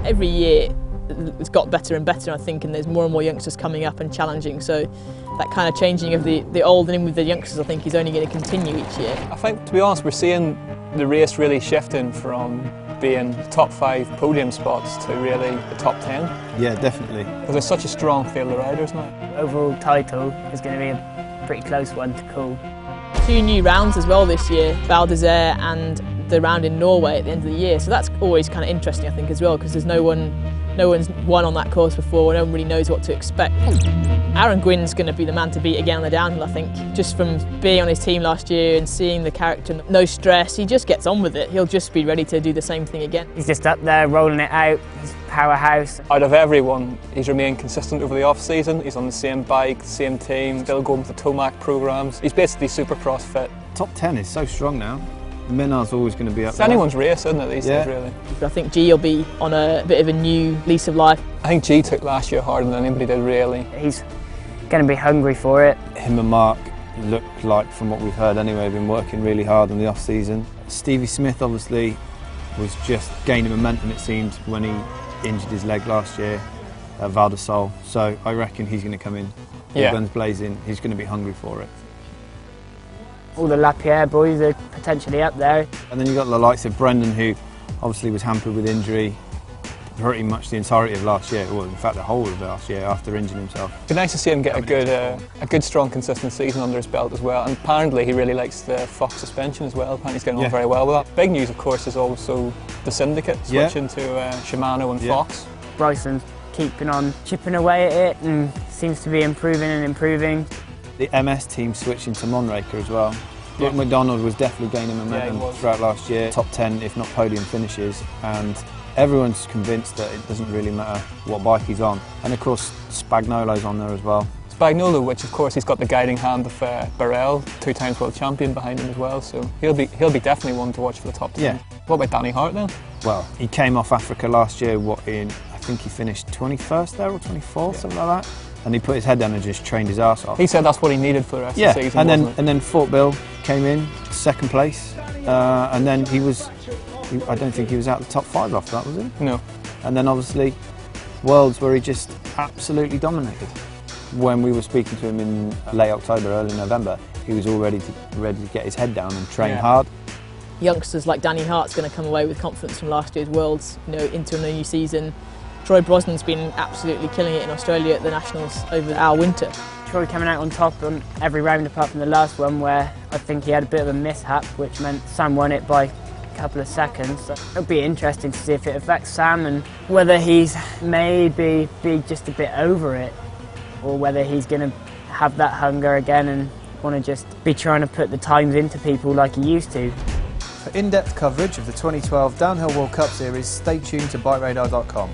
Every year it's got better and better, I think, and there's more and more youngsters coming up and challenging. So that kind of changing of the old and in with the youngsters, I think, is only going to continue each year. I think, to be honest, we're seeing the race really shifting from being top 5 podium spots to really the top 10. Yeah, definitely. Because there's such a strong field of riders now. Overall title is going to be a pretty close one to call. 2 new rounds as well this year, Val d'Isère and the round in Norway at the end of the year. So that's always kind of interesting, I think, as well, because there's no one's won on that course before, no one really knows what to expect. Aaron Gwynn's going to be the man to beat again on the downhill, I think. Just from being on his team last year and seeing the character, no stress, he just gets on with it. He'll just be ready to do the same thing again. He's just up there rolling it out, he's a powerhouse. Out of everyone, he's remained consistent over the off-season. He's on the same bike, same team, still going with the Tomac programmes. He's basically Supercross fit. Top 10 is so strong now. Menard's always going to be up there. It's anyone's race, isn't it, these days, really? I think G will be on a bit of a new lease of life. I think G took last year harder than anybody did, really. He's going to be hungry for it. Him and Mark look like, from what we've heard anyway, been working really hard in the off-season. Stevie Smith obviously was just gaining momentum, it seemed, when he injured his leg last year at Val de Sol. So I reckon he's going to come in, all guns blazing, he's going to be hungry for it. All the Lapierre boys are potentially up there. And then you've got the likes of Brendan, who obviously was hampered with injury pretty much the entirety of last year, well, in fact the whole of last year, after injuring himself. It'd be nice to see him get a good strong consistent season under his belt as well, and apparently he really likes the Fox suspension as well. Apparently he's getting on very well with that. Big news, of course, is also the Syndicate switching to Shimano and Fox. Bryson's keeping on chipping away at it and seems to be improving and improving. The MS team switching to Monraker as well. Brooke McDonald was definitely gaining momentum throughout last year. Top 10, if not podium finishes, and everyone's convinced that it doesn't really matter what bike he's on. And of course, Spagnolo's on there as well. Spagnolo, which of course he's got the guiding hand of Burrell, 2-time world champion behind him as well, so he'll be definitely one to watch for the top 10. Yeah. What about Danny Hart then? Well, he came off Africa last year, I think he finished 21st there or 24th, something like that. And he put his head down and just trained his arse off. He said that's what he needed for the rest of the season, and then Fort Bill came in, 2nd place, and then I don't think he was out the top 5 after that, was he? No. And then obviously Worlds, where he just absolutely dominated. When we were speaking to him in late October, early November, he was all ready to get his head down and train hard. Youngsters like Danny Hart's going to come away with confidence from last year's Worlds, into a new season. Troy Brosnan's been absolutely killing it in Australia at the Nationals over our winter. Troy coming out on top on every round apart from the last one, where I think he had a bit of a mishap, which meant Sam won it by a couple of seconds. So it'll be interesting to see if it affects Sam and whether he's maybe be just a bit over it, or whether he's going to have that hunger again and want to just be trying to put the times into people like he used to. For in-depth coverage of the 2012 Downhill World Cup Series, stay tuned to BikeRadar.com.